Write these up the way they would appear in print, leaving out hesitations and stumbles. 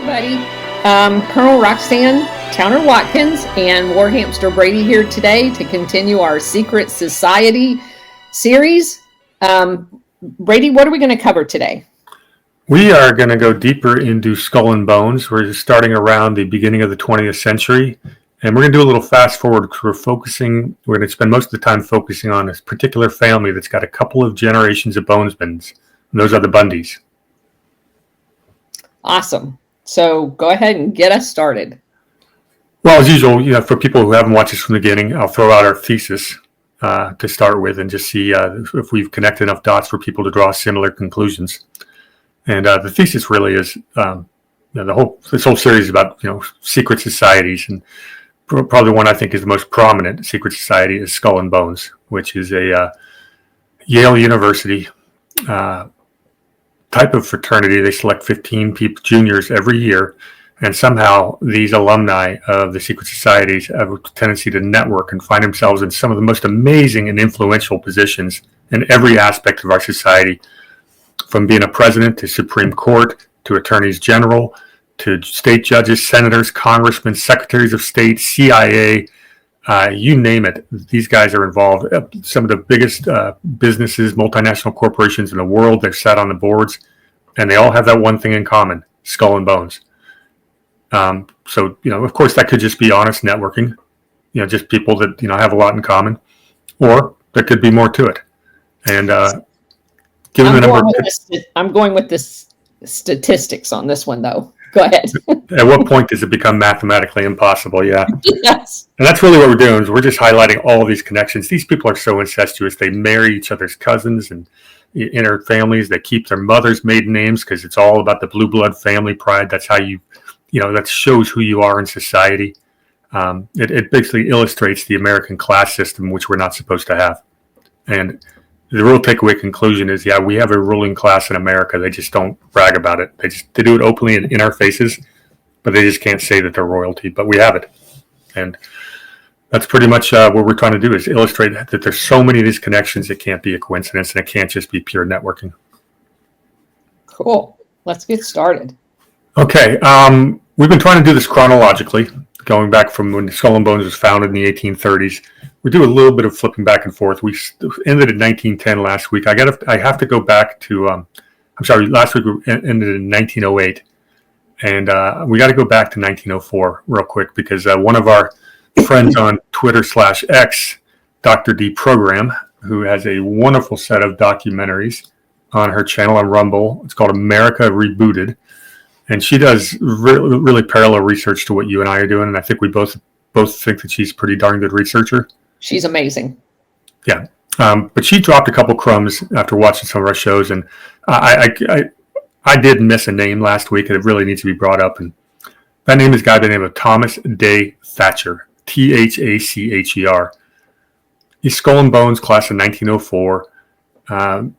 everybody. Colonel Roxanne Towner-Watkins and War Hamster Brady here today to continue our Secret Society series. Brady, what are we going to cover today? We are going to go deeper into Skull and Bones. We're starting around the beginning of the 20th century, and we're going to do a little fast forward because we're going to spend most of the time focusing on this particular family that's got a couple of generations of bonesmen, and those are the Bundys. Awesome. So go ahead and get us started. Well, as usual, for people who haven't watched this from the beginning, I'll throw out our thesis to start with and just see if we've connected enough dots for people to draw similar conclusions. And the thesis really is this whole series is about secret societies, and probably one I think is the most prominent secret society is Skull and Bones, which is a Yale University type of fraternity. They select 15 people, juniors every year, and somehow these alumni of the secret societies have a tendency to network and find themselves in some of the most amazing and influential positions in every aspect of our society, from being a president to Supreme Court to attorneys general to state judges, senators, congressmen, secretaries of state, CIA, you name it. These guys are involved. Some of the biggest businesses, multinational corporations in the world, they've sat on the boards, and they all have that one thing in common: Skull and Bones. So, of course, that could just be honest networking, just people that, have a lot in common, or there could be more to it. And given the number, I'm going with the statistics on this one, though. Go ahead. At what point does it become mathematically impossible? Yeah. Yes. And that's really what we're doing, is we're just highlighting all of these connections. These people are so incestuous. They marry each other's cousins and inner families. They keep their mother's maiden names because it's all about the blue blood family pride. That's how that shows who you are in society. It basically illustrates the American class system, which we're not supposed to have. And the real takeaway conclusion is, we have a ruling class in America. They just don't brag about it. They do it openly and in our faces, but they just can't say that they're royalty. But we have it. And that's pretty much what we're trying to do, is illustrate that there's so many of these connections, it can't be a coincidence, and it can't just be pure networking. Cool. Let's get started. Okay. We've been trying to do this chronologically, going back from when Skull and Bones was founded in the 1830s. We do a little bit of flipping back and forth. We ended in 1910 last week. I have to go back to, last week we ended in 1908. And we got to go back to 1904 real quick, because one of our friends on Twitter /X, Dr. D Program, who has a wonderful set of documentaries on her channel on Rumble. It's called America Rebooted. And she does really, really parallel research to what you and I are doing. And I think we both think that she's a pretty darn good researcher. She's amazing. Yeah. But she dropped a couple crumbs after watching some of our shows. And I did miss a name last week, and it really needs to be brought up. And that name is a guy by the name of Thomas Day Thacher, Thacher. He's Skull and Bones, class of 1904.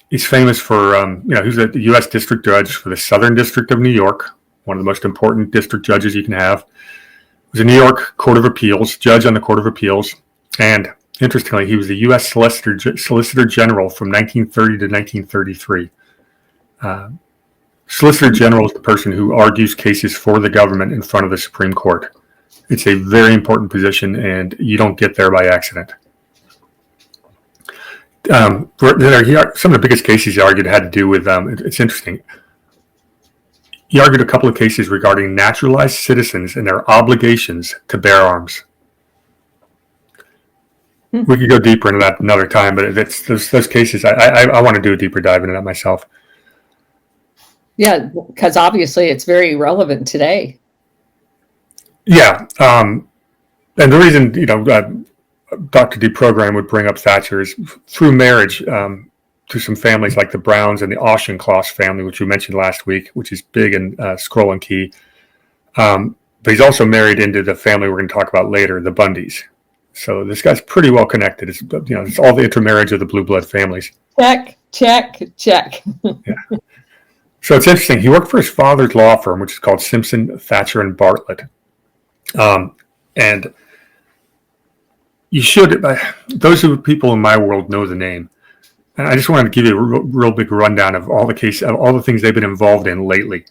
He's famous for, he's a U.S. district judge for the Southern District of New York, one of the most important district judges you can have. He was a New York Court of Appeals, judge on the Court of Appeals. And interestingly, he was the U.S. Solicitor General from 1930 to 1933. Solicitor General is the person who argues cases for the government in front of the Supreme Court. It's a very important position, and you don't get there by accident. Some of the biggest cases he argued had to do with, it's interesting. He argued a couple of cases regarding naturalized citizens and their obligations to bear arms. We could go deeper into that another time, but those cases, I want to do a deeper dive into that myself. Yeah, because obviously it's very relevant today. Yeah. And the reason, Dr. D Program would bring up Thatcher is through marriage to some families like the Browns and the Auchincloss family, which we mentioned last week, which is big in Scroll and Key. But he's also married into the family we're going to talk about later, the Bundys. So this guy's pretty well connected. It's all the intermarriage of the blue blood families. Check. Yeah. So it's interesting. He worked for his father's law firm, which is called Simpson, Thacher, and Bartlett. And you should, those of the people in my world know the name. And I just wanted to give you a real big rundown of all the cases, of all the things they've been involved in lately.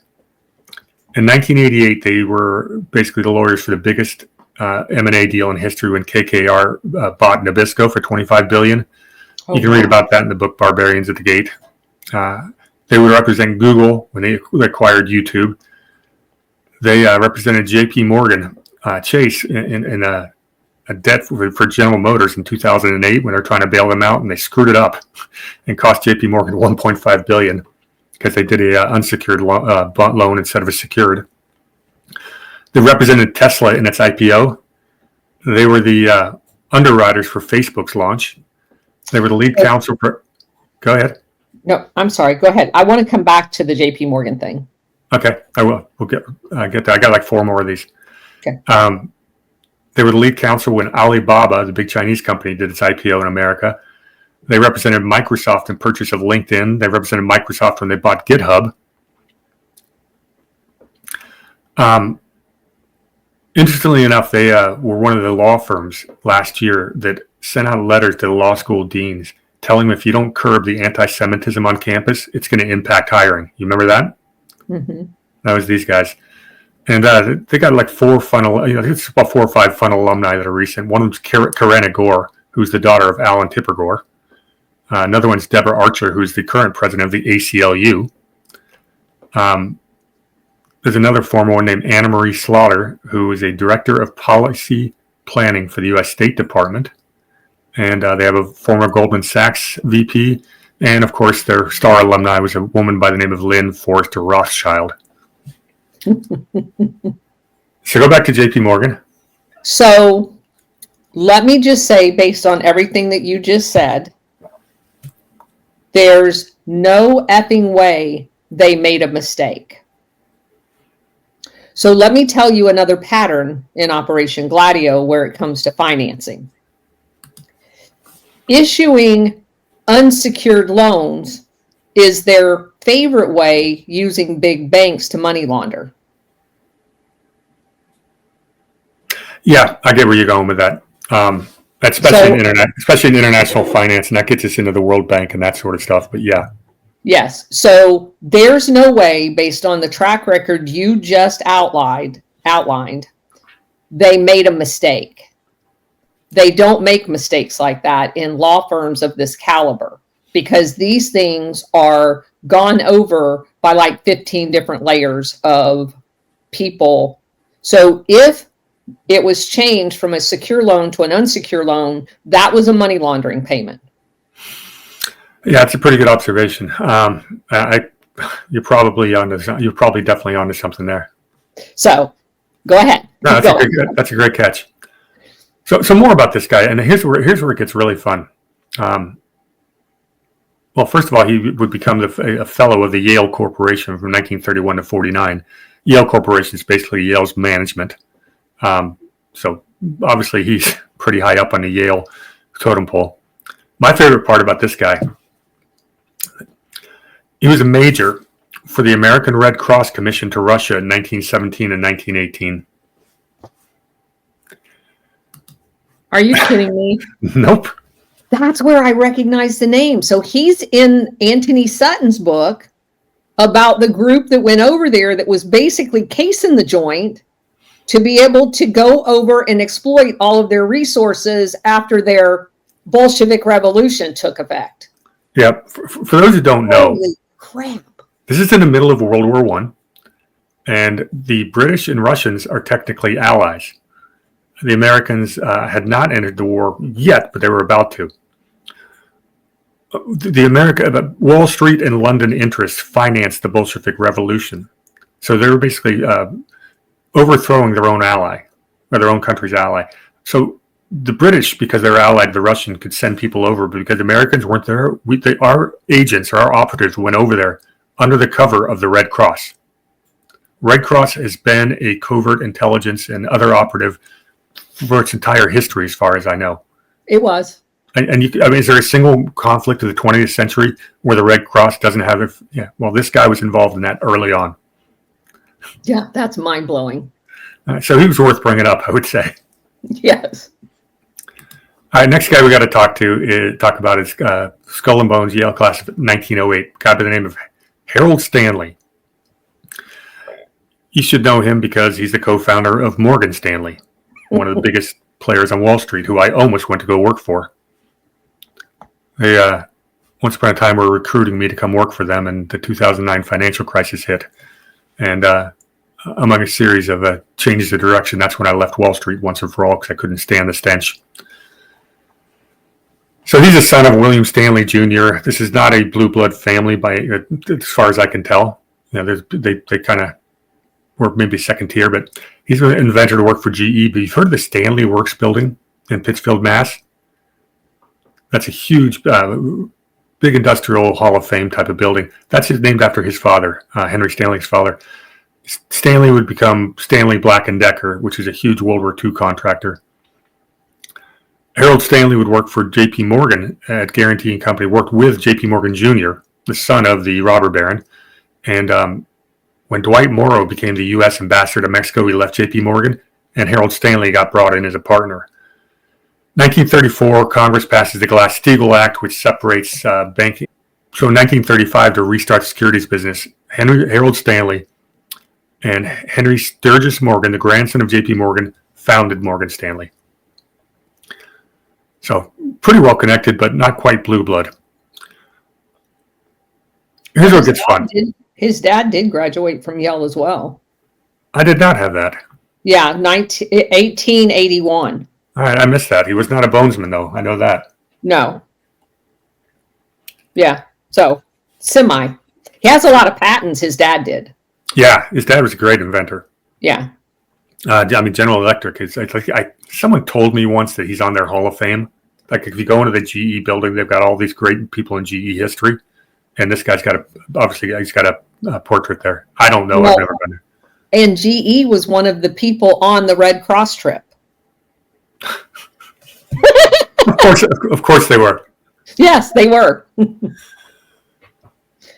In 1988, they were basically the lawyers for the biggest M&A deal in history when KKR bought Nabisco for $25 billion. Oh, you can read about that in the book Barbarians at the Gate. They would represent Google when they acquired YouTube. They represented J.P. Morgan Chase in a debt for General Motors in 2008 when they're trying to bail them out, and they screwed it up and cost J.P. Morgan $1.5 billion because they did a unsecured loan instead of a secured. They represented Tesla in its IPO. They were the underwriters for Facebook's launch. They were the lead counsel. Go ahead. No, I'm sorry. Go ahead. I want to come back to the JP Morgan thing. Okay, I will. We'll get there. I got like 4 more of these. Okay. They were the lead counsel when Alibaba, the big Chinese company, did its IPO in America. They represented Microsoft in purchase of LinkedIn. They represented Microsoft when they bought GitHub. Interestingly enough, they were one of the law firms last year that sent out letters to the law school deans telling them if you don't curb the anti-Semitism on campus, it's going to impact hiring. You remember that? Mm-hmm. That was these guys. And they got like 4 funnel, it's about 4 or 5 funnel alumni that are recent. One of them's Karenna Gore, who's the daughter of Alan Tipper Gore. Another one's Deborah Archer, who's the current president of the ACLU. There's another former one named Anna Marie Slaughter, who is a director of policy planning for the U.S. State Department. And they have a former Goldman Sachs VP. And, of course, their star alumni was a woman by the name of Lynn Forrester Rothschild. So go back to J.P. Morgan. So let me just say, based on everything that you just said, there's no effing way they made a mistake. So let me tell you another pattern in Operation Gladio where it comes to financing. Issuing unsecured loans is their favorite way using big banks to money launder. Yeah, I get where you're going with that. Especially in international finance, and that gets us into the World Bank and that sort of stuff. But yeah. Yes. So there's no way, based on the track record you just outlined, they made a mistake. They don't make mistakes like that in law firms of this caliber because these things are gone over by like 15 different layers of people. So if it was changed from a secure loan to an unsecured loan, that was a money laundering payment. Yeah, it's a pretty good observation. You're probably definitely onto something there. So go ahead. No, that's a great catch. So more about this guy, and here's where it gets really fun. Well, first of all, he would become a fellow of the Yale Corporation from 1931 to 49. Yale Corporation is basically Yale's management. So obviously he's pretty high up on the Yale totem pole. My favorite part about this guy, he was a major for the American Red Cross commission to Russia in 1917 and 1918. Are you kidding me? Nope. That's where I recognize the name. So he's in Anthony Sutton's book about the group that went over there that was basically casing the joint to be able to go over and exploit all of their resources after their Bolshevik Revolution took effect. Yeah. For those who don't know, holy crap. This is in the middle of World War I, and the British and Russians are technically allies. The Americans had not entered the war yet, but they were about to. The Wall Street and London interests financed the Bolshevik Revolution. So they were basically overthrowing their own ally, or their own country's ally. So the British, because they're allied, the Russian could send people over, but because the Americans weren't there, our agents or our operatives went over there under the cover of the Red Cross. Red Cross has been a covert intelligence and other operative for its entire history, as far as I know. It was. And is there a single conflict of the 20th century where the Red Cross doesn't have it? Yeah. Well, this guy was involved in that early on. Yeah, that's mind blowing. So he was worth bringing up, I would say. Yes. All right, next guy we got to talk about is Skull and Bones Yale class of 1908, guy by the name of Harold Stanley. You should know him because he's the co-founder of Morgan Stanley, one of the biggest players on Wall Street, who I almost went to go work for. They once upon a time were recruiting me to come work for them, and the 2009 financial crisis hit. And among a series of changes of direction, that's when I left Wall Street once and for all because I couldn't stand the stench. So he's a son of William Stanley Jr. This is not a blue blood family as far as I can tell. They kind of were maybe second tier, but he's an inventor to work for GE. But you've heard of the Stanley Works building in Pittsfield, Mass? That's a huge, big industrial Hall of Fame type of building. That's named after his father, Henry Stanley's father. Stanley would become Stanley Black & Decker, which is a huge World War II contractor. Harold Stanley would work for J.P. Morgan at Guarantee & Company, worked with J.P. Morgan Jr., the son of the robber baron. And when Dwight Morrow became the U.S. ambassador to Mexico, he left J.P. Morgan, and Harold Stanley got brought in as a partner. 1934, Congress passes the Glass-Steagall Act, which separates banking. So in 1935, to restart the securities business, Harold Stanley and Henry Sturgis Morgan, the grandson of J.P. Morgan, founded Morgan Stanley. So pretty well connected, but not quite blue blood. Here's what gets fun. His dad did graduate from Yale as well. I did not have that. Yeah, 1881. All right, I missed that. He was not a bonesman, though. I know that. No. Yeah, so semi. He has a lot of patents, his dad did. Yeah, his dad was a great inventor. Yeah. General Electric is someone told me once that he's on their Hall of Fame. Like if you go into the GE building, they've got all these great people in GE history, and this guy's got he's got a portrait there. I don't know. Well, I've never been there. And GE was one of the people on the Red Cross trip. Of course they were. Yes, they were.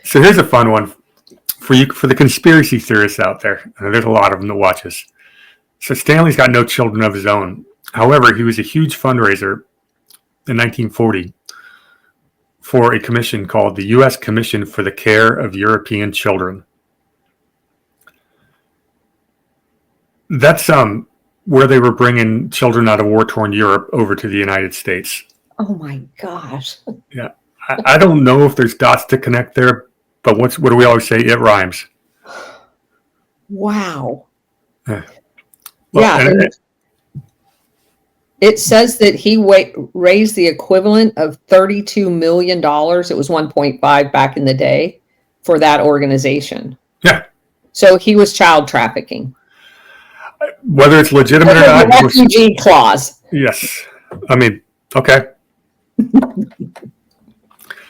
So here's a fun one for you, for the conspiracy theorists out there. There's a lot of them that watch us. So Stanley's got no children of his own. However, he was a huge fundraiser in 1940 for a commission called the U.S. Commission for the Care of European Children. That's where they were bringing children out of war-torn Europe over to the United States. Oh my gosh. Yeah. I don't know if there's dots to connect there, but what do we always say? It rhymes. Wow. Well, yeah. It says that he raised the equivalent of $32 million. It was 1.5 back in the day for that organization. Yeah. So he was child trafficking. Whether it's legitimate or not. Refugee clause. Yes. I mean, okay.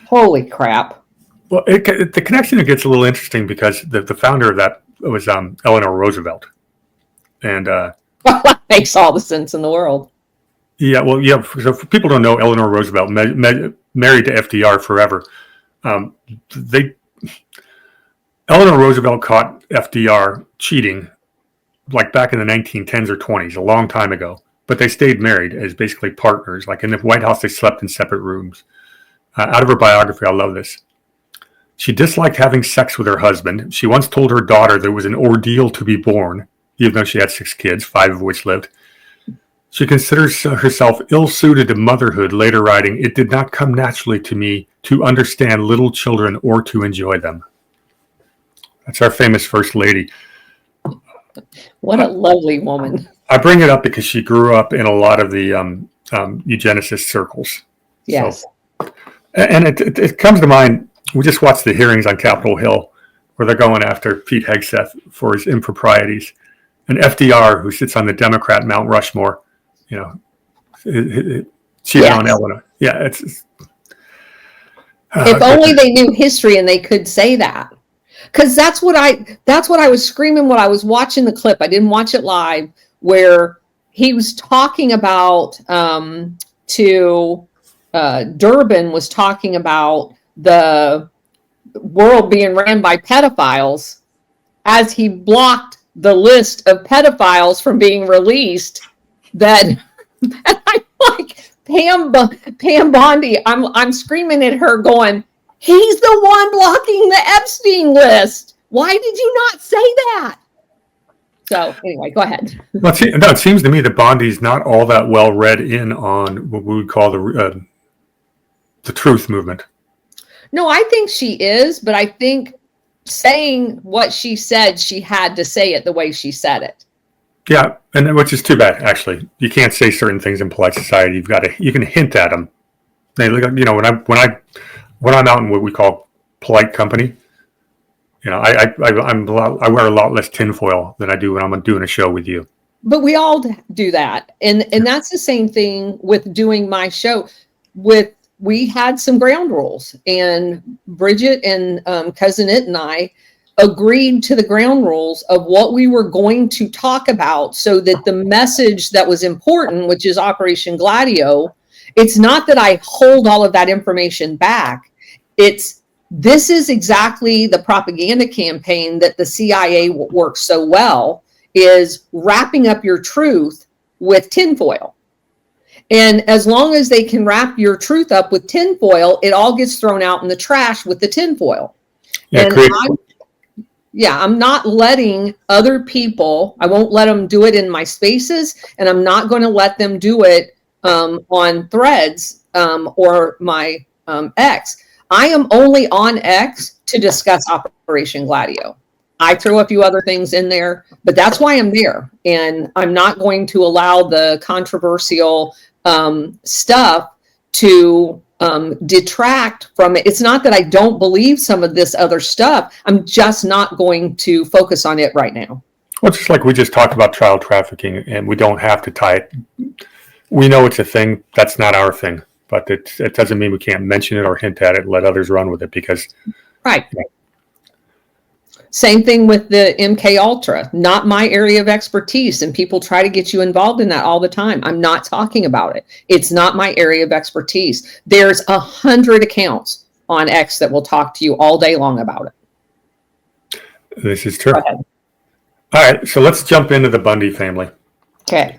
Holy crap. Well, the connection gets a little interesting because the founder of that was Eleanor Roosevelt. And that makes all the sense in the world. Yeah, well, yeah. So if people don't know, Eleanor Roosevelt married to FDR forever. Eleanor Roosevelt caught FDR cheating, like back in the 1910s or 20s, a long time ago. But they stayed married as basically partners. Like in the White House, they slept in separate rooms. Out of her biography, I love this. She disliked having sex with her husband. She once told her daughter there was an ordeal to be born, even though she had 6 kids, 5 of which lived. She considers herself ill-suited to motherhood, later writing, "It did not come naturally to me to understand little children or to enjoy them." That's our famous First Lady. What a lovely woman. I bring it up because she grew up in a lot of the eugenicist circles. Yes. So, and it comes to mind, we just watched the hearings on Capitol Hill where they're going after Pete Hegseth for his improprieties. And FDR, who sits on the Democrat Mount Rushmore, cheated on Eleanor. Yeah, it's if only they knew history and they could say that. Because that's what I was screaming when I was watching the clip. I didn't watch it live, where he was talking about Durbin was talking about the world being ran by pedophiles as he blocked the list of pedophiles from being released. And I'm like, Pam Bondi, I'm screaming at her going, he's the one blocking the Epstein list. Why did you not say that? So anyway, go ahead. Well, it seems to me that Bondi's not all that well read in on what we would call the truth movement. No, I think she is, but I think saying what she said, she had to say it the way she said it. Yeah, and which is too bad. Actually, you can't say certain things in polite society. You can hint at them. They look, when I'm out in what we call polite company, I wear a lot less tinfoil than I do when I'm doing a show with you. But we all do that, and that's the same thing with doing my show. We had some ground rules, and Bridget and Cousin It and I agreed to the ground rules of what we were going to talk about, so that the message that was important, which is Operation Gladio, it's not that I hold all of that information back. This is exactly the propaganda campaign that the CIA works so well, is wrapping up your truth with tinfoil. And as long as they can wrap your truth up with tinfoil, it all gets thrown out in the trash with the tinfoil. Yeah, I'm not letting other people, I won't let them do it in my spaces, and I'm not going to let them do it on Threads or my X. I am only on X to discuss Operation Gladio. I throw a few other things in there, but that's why I'm there. And I'm not going to allow the controversial stuff to detract from it. It's not that I don't believe some of this other stuff. I'm just not going to focus on it right now. Well, just like we just talked about child trafficking, and we don't have to tie it. We know it's a thing. That's not our thing. But it doesn't mean we can't mention it or hint at it and let others run with it, because... Right. Same thing with the MK Ultra, not my area of expertise, and people try to get you involved in that all the time. I'm not talking about it. It's not my area of expertise. There's 100 accounts on X that will talk to you all day long about it. This is true. All right, so let's jump into the Bundy family. Okay.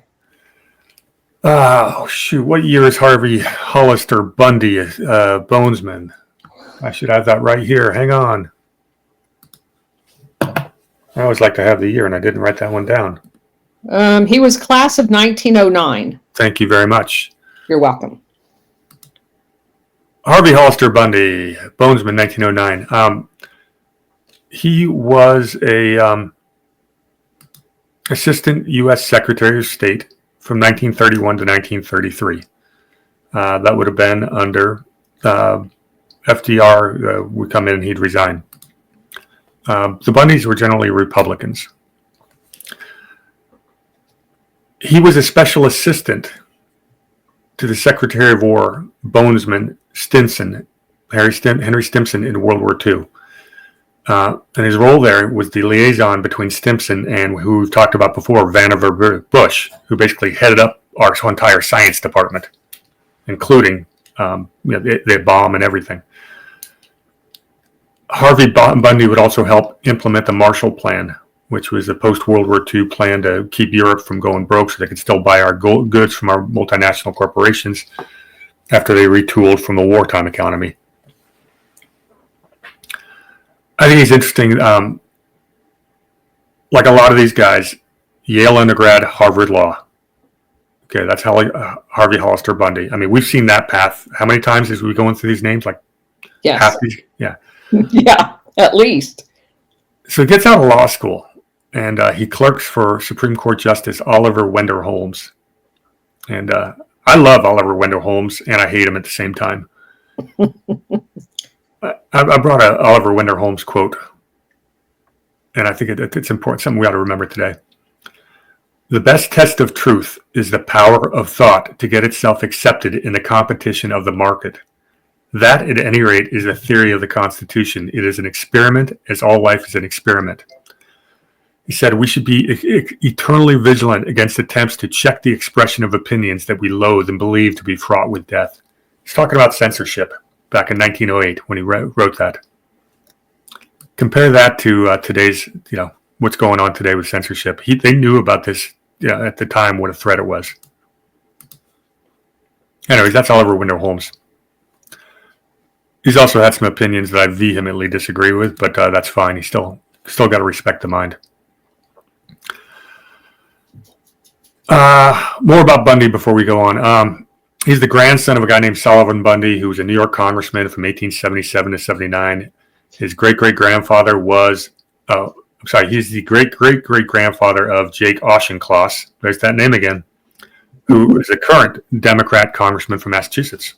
Oh, shoot. What year is Harvey Hollister Bundy Bonesman? I should have that right here. Hang on. I always like to have the year, and I didn't write that one down. He was class of 1909. Thank you very much. You're welcome. Harvey Hollister Bundy, Bonesman, 1909. He was a assistant U.S. Secretary of State from 1931 to 1933. That would have been under FDR. Would come in and he'd resign. The Bundys were generally Republicans. He was a special assistant to the Secretary of War, Bonesman Stimson, Henry Stimson, in World War II. And his role there was the liaison between Stimson and who we've talked about before, Vannevar Bush, who basically headed up our entire science department, including the bomb and everything. Harvey Bundy would also help implement the Marshall Plan, which was a post-World War II plan to keep Europe from going broke so they could still buy our goods from our multinational corporations after they retooled from the wartime economy. I think he's interesting. Like a lot of these guys, Yale undergrad, Harvard Law. Okay, that's how Harvey Hollister Bundy. I mean, we've seen that path. How many times as we going through these names? Like yes. Half these? Yeah. Yeah, at least. So he gets out of law school, and he clerks for Supreme Court Justice Oliver Wendell Holmes. And I love Oliver Wendell Holmes, and I hate him at the same time. I brought a Oliver Wendell Holmes quote, and I think it's important, something we ought to remember today. The best test of truth is the power of thought to get itself accepted in the competition of the market. That, at any rate, is the theory of the Constitution. It is an experiment, as all life is an experiment. He said we should be eternally vigilant against attempts to check the expression of opinions that we loathe and believe to be fraught with death. He's talking about censorship back in 1908 when he wrote that. Compare that to today's, what's going on today with censorship. They knew about this at the time, what a threat it was. Anyways, that's Oliver Wendell Holmes. He's also had some opinions that I vehemently disagree with, but that's fine. He's still got to respect the mind. More about Bundy before we go on. He's the grandson of a guy named Sullivan Bundy, who was a New York congressman from 1877 to 79. His great-great-grandfather was, he's the great-great-great-grandfather of Jake Auchincloss. There's that name again, who is a current Democrat congressman from Massachusetts.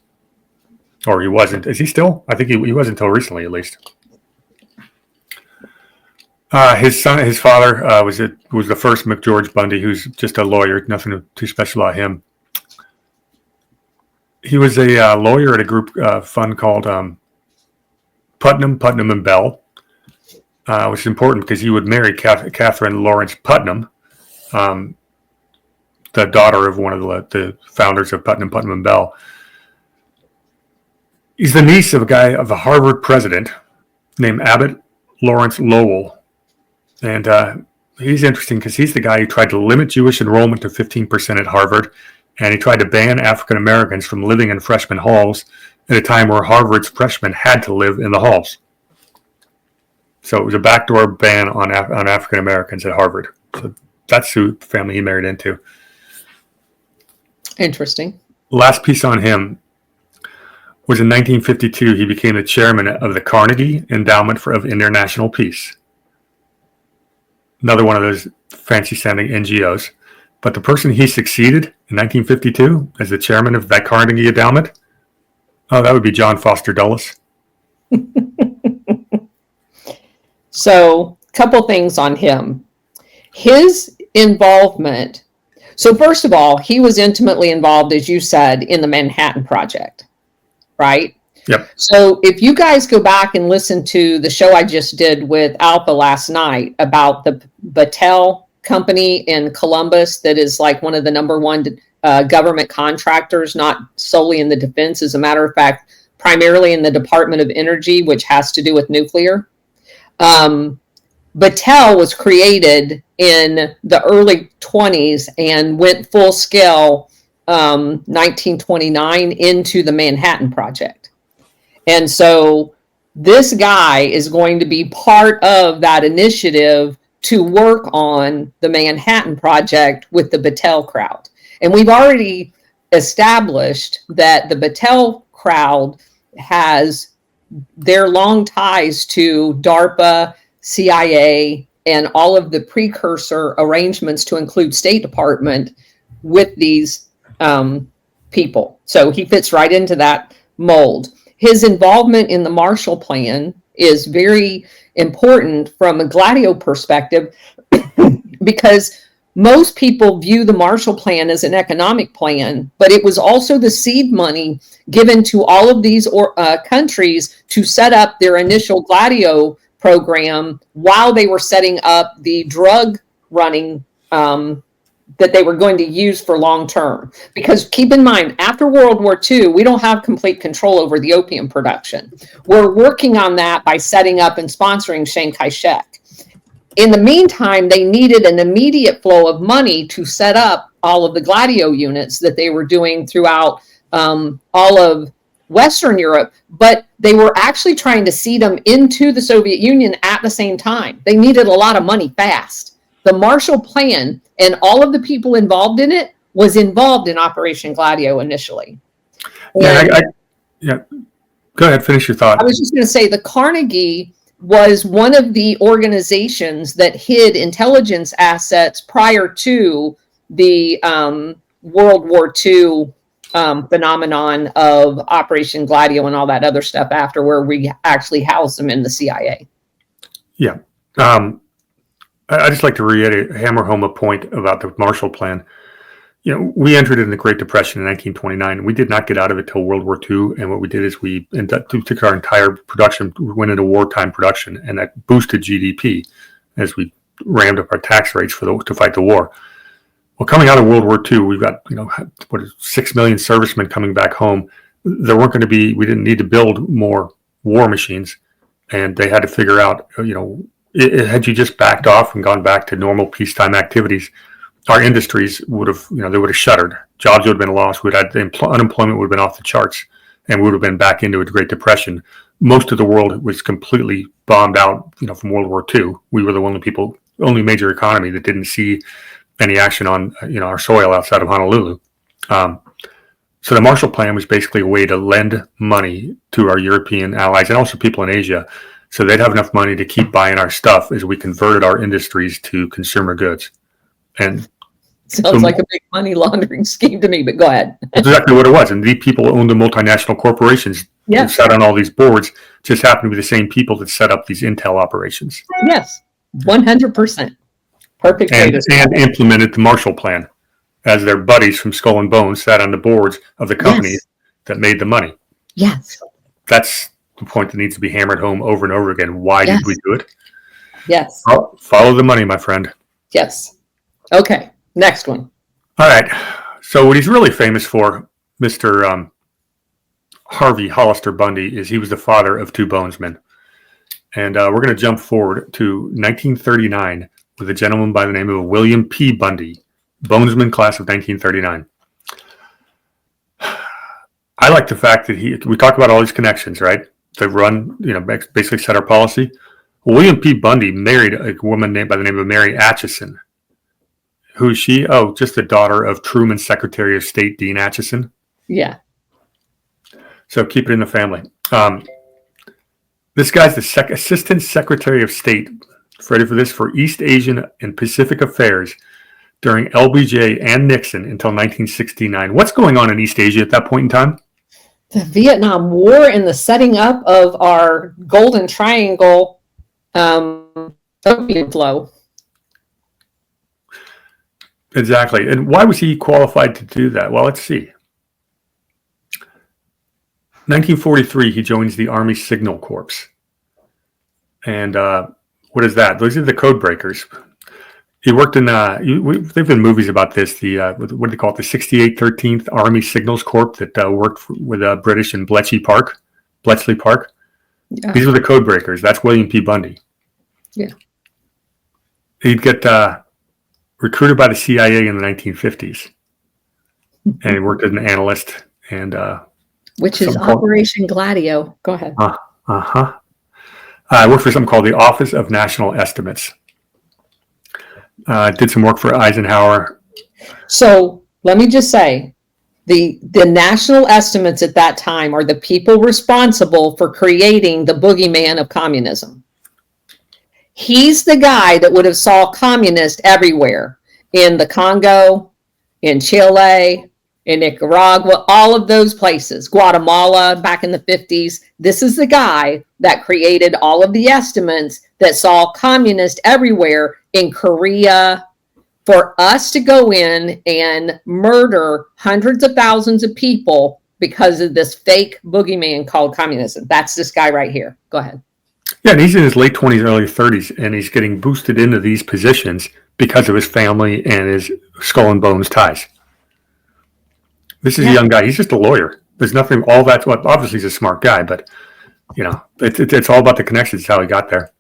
Or he wasn't. Is he still? I think he was until recently, at least. His father was the first McGeorge Bundy, who's just a lawyer. Nothing too special about him. He was a lawyer at a group fund called Putnam and Bell, which is important because he would marry Catherine Lawrence Putnam, the daughter of one of the founders of Putnam and Bell. He's the niece of a Harvard president named Abbott Lawrence Lowell. And he's interesting because he's the guy who tried to limit Jewish enrollment to 15% at Harvard, and he tried to ban African Americans from living in freshman halls at a time where Harvard's freshmen had to live in the halls. So it was a backdoor ban on African Americans at Harvard. So that's who the family he married into. Interesting. Last piece on him was in 1952. He became the chairman of the Carnegie Endowment for International Peace. Another one of those fancy-sounding NGOs. But the person he succeeded in 1952 as the chairman of that Carnegie Endowment, that would be John Foster Dulles. So, a couple things on him. His involvement. So, first of all, he was intimately involved, as you said, in the Manhattan Project, right? Yep. So if you guys go back and listen to the show I just did with Alpha last night about the Battelle company in Columbus, that is like one of the number one government contractors, not solely in the defense, as a matter of fact, primarily in the Department of Energy, which has to do with nuclear. Battelle was created in the early 20s and went full scale 1929 into the Manhattan Project. And so this guy is going to be part of that initiative to work on the Manhattan Project with the Battelle crowd. And we've already established that the Battelle crowd has their long ties to DARPA, CIA, and all of the precursor arrangements to include State Department with these people. So he fits right into that mold. His involvement in the Marshall Plan is very important from a Gladio perspective because most people view the Marshall Plan as an economic plan, but it was also the seed money given to all of these countries to set up their initial Gladio program while they were setting up the drug running that they were going to use for long term. Because keep in mind, after World War II, we don't have complete control over the opium production. We're working on that by setting up and sponsoring Chiang Kai-shek. In the meantime, they needed an immediate flow of money to set up all of the Gladio units that they were doing throughout all of Western Europe, but they were actually trying to seed them into the Soviet Union at the same time. They needed a lot of money fast. The Marshall Plan and all of the people involved in it was involved in Operation Gladio initially. Yeah, go ahead, finish your thought. I was just going to say the Carnegie was one of the organizations that hid intelligence assets prior to the World War II phenomenon of Operation Gladio and all that other stuff after, where we actually housed them in the CIA. Yeah. I just like to hammer home a point about the Marshall Plan. You know, we entered in the Great Depression in 1929. We did not get out of it till World War II. And what we did is we took our entire production, we went into wartime production, and that boosted GDP as we rammed up our tax rates to fight the war. Well, coming out of World War II, we've got 6 million servicemen coming back home. We didn't need to build more war machines, and they had to figure out, had you just backed off and gone back to normal peacetime activities, our industries would have, they would have shuttered. Jobs would have been lost. Unemployment would have been off the charts, and we would have been back into a Great Depression. Most of the world was completely bombed out, from World War II. We were the only major economy that didn't see any action on our soil outside of Honolulu. So the Marshall Plan was basically a way to lend money to our European allies and also people in Asia, so they'd have enough money to keep buying our stuff as we converted our industries to consumer goods. And sounds like a big money laundering scheme to me, but go ahead. That's exactly what it was. And these people owned the multinational corporations that sat on all these boards, just happened to be the same people that set up these intel operations. Yes, 100%. Perfect. And implemented the Marshall Plan as their buddies from Skull and Bones sat on the boards of the companies that made the money. Yes. That's the point that needs to be hammered home over and over again. Why did we do it? Yes. Follow the money, my friend. Yes. Okay. Next one. All right. So what he's really famous for, Mr. Harvey Hollister Bundy, is he was the father of two bonesmen. And we're going to jump forward to 1939 with a gentleman by the name of William P. Bundy, bonesman class of 1939. I like the fact that we talk about all these connections, right? They run, basically set our policy. William P. Bundy married a woman by the name of Mary Atchison. Who is she? Oh, just the daughter of Truman's Secretary of State, Dean Acheson. Yeah. So keep it in the family. This guy's the Assistant Secretary of State, ready for this, for East Asian and Pacific Affairs during LBJ and Nixon until 1969. What's going on in East Asia at that point in time? The Vietnam War and the setting up of our Golden Triangle opium flow. Exactly. And why was he qualified to do that? Well, let's see. 1943, he joins the Army Signal Corps. And what is that? Those are the code breakers. He worked in, they've been movies about this, what do they call it, the 68th 13th Army Signals Corps that worked with British in Bletchley Park. Yeah. These were the code breakers. That's William P. Bundy. Yeah. He'd get recruited by the CIA in the 1950s. And he worked as an analyst. And which is Operation Gladio. Go ahead. I worked for something called the Office of National Estimates. Did some work for Eisenhower. So let me just say, the national estimates at that time are the people responsible for creating the boogeyman of communism. He's the guy that would have saw communists everywhere, in the Congo, in Chile, in Nicaragua, all of those places, Guatemala back in the 50s. This is the guy that created all of the estimates that saw communists everywhere in Korea. For us to go in and murder hundreds of thousands of people because of this fake boogeyman called communism. That's this guy right here. Go ahead. Yeah, and he's in his late 20s, early 30s, and he's getting boosted into these positions because of his family and his Skull and Bones ties. This is a young guy. He's just a lawyer. There's nothing, all that, well, obviously he's a smart guy, but, it's all about the connections, how he got there.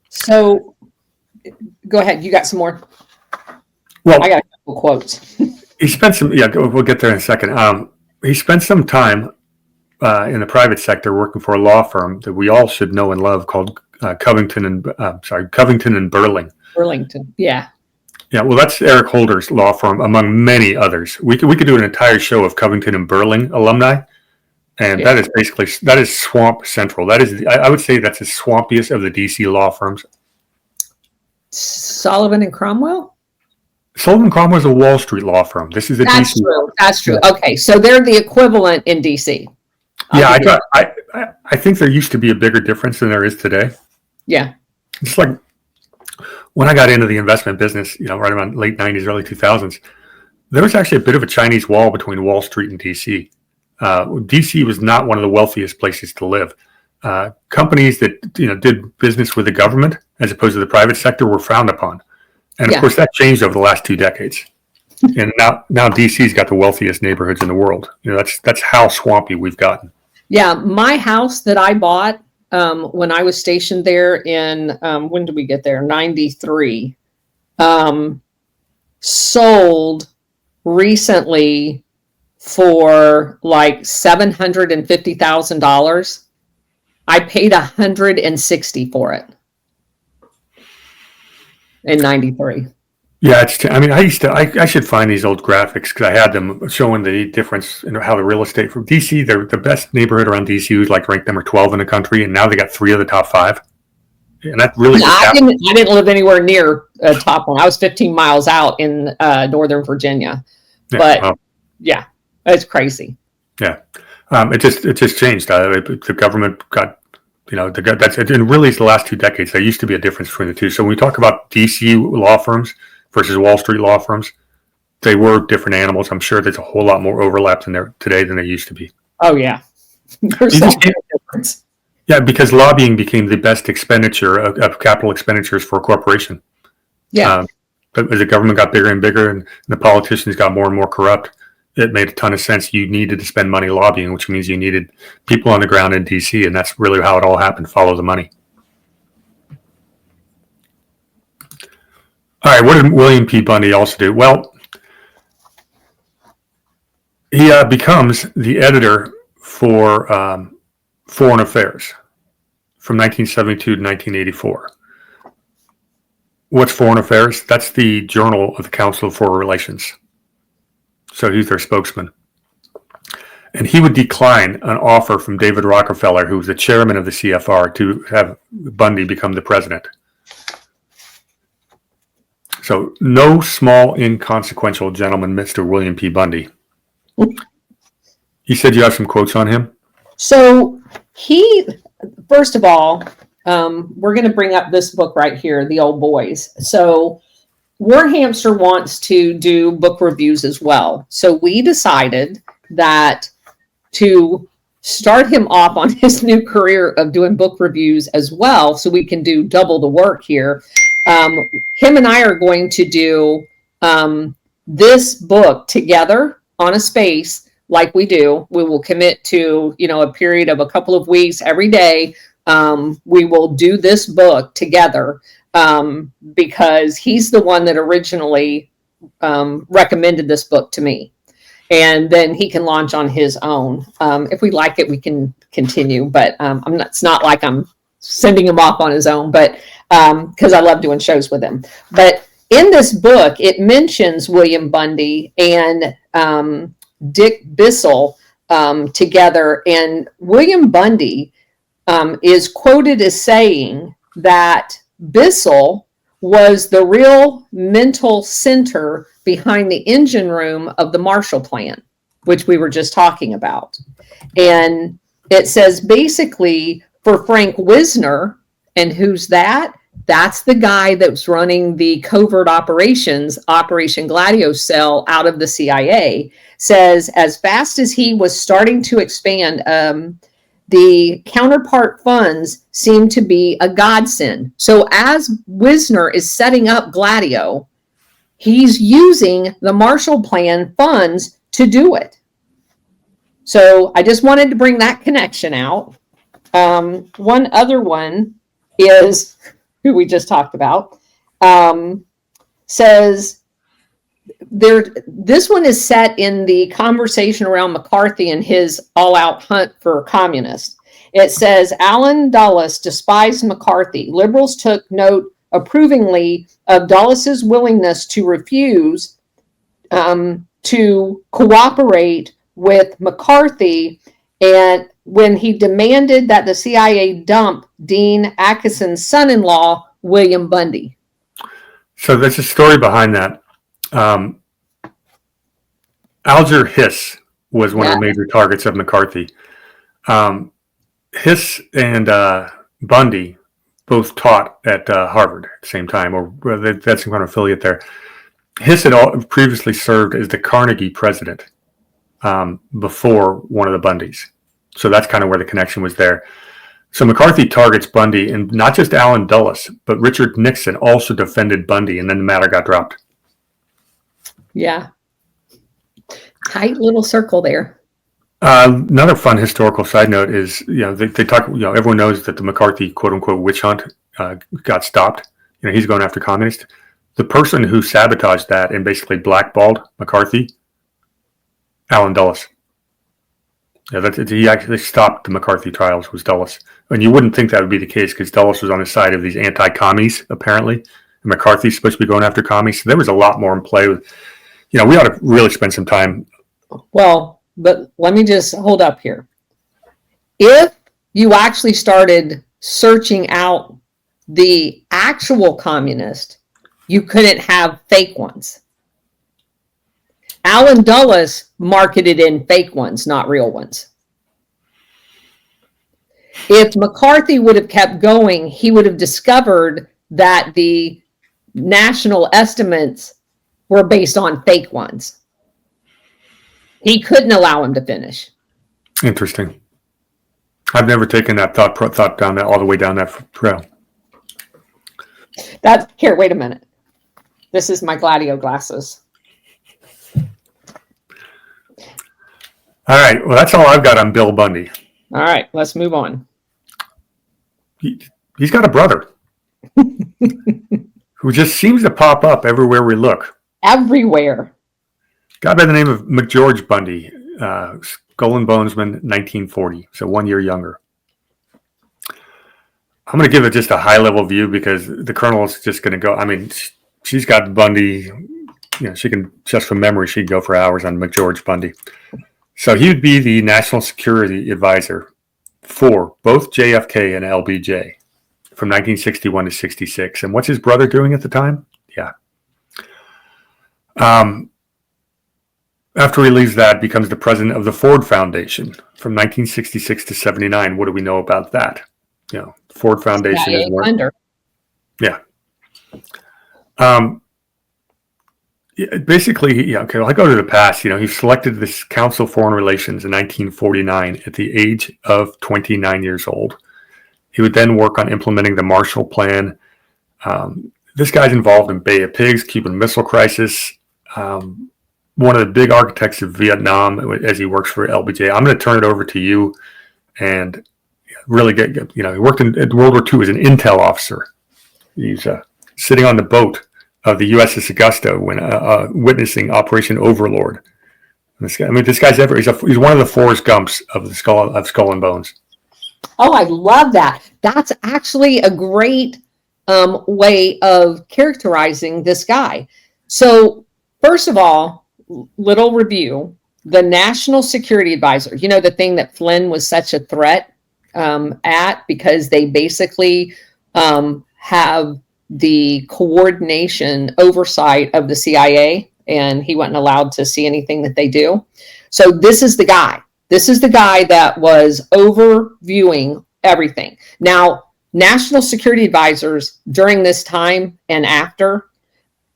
So, go ahead. You got some more? Well, I got a couple quotes. He spent some, we'll get there in a second. He spent some time in the private sector working for a law firm that we all should know and love called Covington and Burling. Burlington, yeah. Yeah, well, that's Eric Holder's law firm, among many others. We could do an entire show of Covington and Burling alumni, and that is swamp central. That is, I would say, that's the swampiest of the DC law firms. Sullivan and Cromwell? Sullivan Cromwell is a Wall Street law firm. This is a DC. That's true. Okay, so they're the equivalent in DC. I think there used to be a bigger difference than there is today. Yeah. It's like when I got into the investment business, right around late 90s, early 2000s, there was actually a bit of a Chinese wall between Wall Street and DC. DC was not one of the wealthiest places to live. Companies that did business with the government as opposed to the private sector were frowned upon. And of course that changed over the last 2 decades. And now DC's got the wealthiest neighborhoods in the world. That's how swampy we've gotten. Yeah, my house that I bought when I was stationed there in when did we get there? 93. Sold recently for like $750,000. I paid $160 for it in 93. Yeah, I mean, I should find these old graphics because I had them showing the difference in how the real estate from DC, the best neighborhood around DC was like ranked number 12 in the country, and now they got 3 of the top 5. And that really Yeah, just happened. I didn't live anywhere near a top one. I was 15 miles out in Northern Virginia. Yeah, But well, yeah, it's crazy. yeah. It just changed. The government got, that's and really it's the last 2 decades. There used to be a difference between the two. So when we talk about DC law firms versus Wall Street law firms, they were different animals. I'm sure there's a whole lot more overlap in there today than there used to be. Oh yeah, there's so much difference. Yeah, because lobbying became the best expenditure of capital expenditures for a corporation. Yeah, But as the government got bigger and bigger and the politicians got more and more corrupt, it made a ton of sense. You needed to spend money lobbying, which means you needed people on the ground in DC, and that's really how it all happened. Follow the money. All right, what did William P. Bundy also do? Well, he becomes the editor for Foreign Affairs from 1972 to 1984. What's Foreign Affairs? That's the journal of the Council of Foreign Relations. So he's their spokesman. And he would decline an offer from David Rockefeller, who was the chairman of the CFR, to have Bundy become the president. So no small, inconsequential gentleman, Mr. William P. Bundy. You said you have some quotes on him? So first of all, we're going to bring up this book right here, The Old Boys. So War Hamster wants to do book reviews as well. So we decided that to start him off on his new career of doing book reviews as well, so we can do double the work here. Him and I are going to do this book together on a space like we do. We will commit to, a period of a couple of weeks every day. We will do this book together because he's the one that originally recommended this book to me. And then he can launch on his own. If we like it, we can continue. But it's not like I'm sending him off on his own, but because I love doing shows with him. But in this book, it mentions William Bundy and Dick Bissell together. And William Bundy is quoted as saying that Bissell was the real mental center behind the engine room of the Marshall Plan, which we were just talking about. And it says basically for Frank Wisner, and who's that? That's the guy that's running the covert operations, Operation Gladio Cell, out of the CIA, says as fast as he was starting to expand, the counterpart funds seem to be a godsend. So as Wisner is setting up Gladio, he's using the Marshall Plan funds to do it. So I just wanted to bring that connection out. One other one is who we just talked about, says this one is set in the conversation around McCarthy and his all-out hunt for communists. It says, Alan Dulles despised McCarthy. Liberals took note approvingly of Dulles' willingness to refuse to cooperate with McCarthy, and when he demanded that the CIA dump Dean Ackison's son-in-law, William Bundy. So there's a story behind that. Alger Hiss was one of the major targets of McCarthy. Hiss and Bundy both taught at Harvard at the same time, or that's some kind of affiliate there. Hiss had previously served as the Carnegie president before one of the Bundys. So that's kind of where the connection was there. So McCarthy targets Bundy, and not just Alan Dulles, but Richard Nixon also defended Bundy, and then the matter got dropped. Yeah. Tight little circle there. Another fun historical side note is, they talk, everyone knows that the McCarthy quote unquote witch hunt got stopped. He's going after communists. The person who sabotaged that and basically blackballed McCarthy, Alan Dulles. He actually stopped the McCarthy trials, was Dulles. And you wouldn't think that would be the case because Dulles was on the side of these anti-commies, apparently. McCarthy's supposed to be going after commies. So there was a lot more in play. With, we ought to really spend some time. Well, but let me just hold up here. If you actually started searching out the actual communist, you couldn't have fake ones. Allen Dulles marketed in fake ones, not real ones. If McCarthy would have kept going, he would have discovered that the national estimates were based on fake ones. He couldn't allow him to finish. Interesting. I've never taken that thought down that all the way down that trail. Here, wait a minute. This is my Gladio glasses. All right. Well, that's all I've got on Bill Bundy. All right, let's move on. He's got a brother who just seems to pop up everywhere we look. Everywhere. Guy by the name of McGeorge Bundy, Skull and Bonesman, 1940, so 1 year younger. I'm going to give it just a high-level view because the colonel is just going to go. I mean, she's got Bundy. She can, just from memory, she'd go for hours on McGeorge Bundy. So he would be the national security advisor for both JFK and LBJ from 1961 to 66. And what's his brother doing at the time? Yeah. After he leaves that, becomes the president of the Ford Foundation from 1966 to 79. What do we know about that? Ford Foundation is more. Yeah. Basically, okay, I'll go to the past. He selected this Council of Foreign Relations in 1949 at the age of 29 years old. He would then work on implementing the Marshall Plan. This guy's involved in Bay of Pigs, Cuban Missile Crisis, one of the big architects of Vietnam as he works for LBJ. I'm going to turn it over to you and really get he worked at World War II as an intel officer. He's sitting on the boat of the USS Augusta when witnessing Operation Overlord. This guy's he's one of the Forrest Gumps of the Skull and Bones. Oh, I love that. That's actually a great way of characterizing this guy. So, first of all, little review. The National Security Advisor, the thing that Flynn was such a threat at, because they basically have the coordination oversight of the CIA, and he wasn't allowed to see anything that they do. So this is the guy. This is the guy that was overviewing everything. Now, national security advisors during this time and after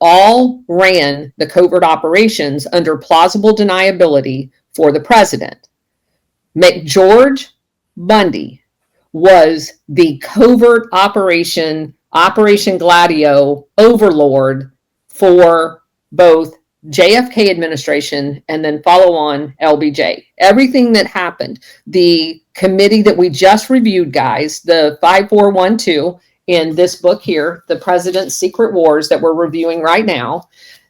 all ran the covert operations under plausible deniability for the president. McGeorge Bundy was the covert Operation Gladio overlord for both JFK administration and then follow on LBJ. Everything that happened, the committee that we just reviewed, guys, the 5412 in this book here, The President's Secret Wars that we're reviewing right now,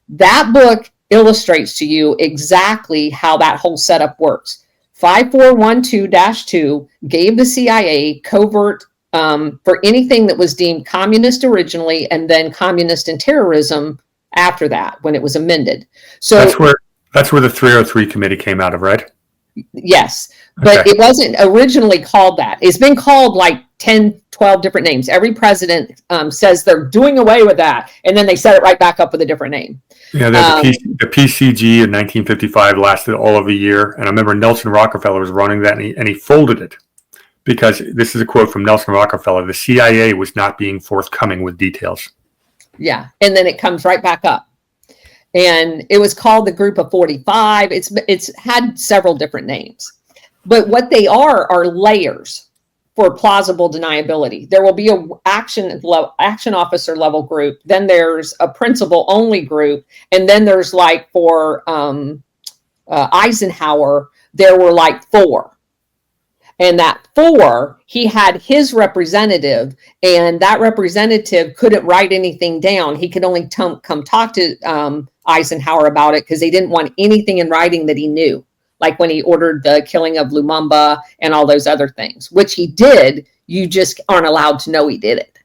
that book illustrates to you exactly how that whole setup works. 5412-2 gave the CIA covert for anything that was deemed communist originally, and then communist and terrorism after that, when it was amended. So that's where the 303 committee came out of, right? Yes, but It wasn't originally called that. It's been called like 10, 12 different names. Every president says they're doing away with that, and then they set it right back up with a different name. Yeah, the PCG in 1955 lasted all of a year, and I remember Nelson Rockefeller was running that, and he folded it. Because this is a quote from Nelson Rockefeller, the CIA was not being forthcoming with details. Yeah, and then it comes right back up. And it was called the Group of 45. It's had several different names. But what they are layers for plausible deniability. There will be a action officer level group. Then there's a principal only group. And then there's like for Eisenhower, there were like 4. And that 4, he had his representative, and that representative couldn't write anything down. He could only come talk to Eisenhower about it because they didn't want anything in writing that he knew, like when he ordered the killing of Lumumba and all those other things, which he did. You just aren't allowed to know he did it.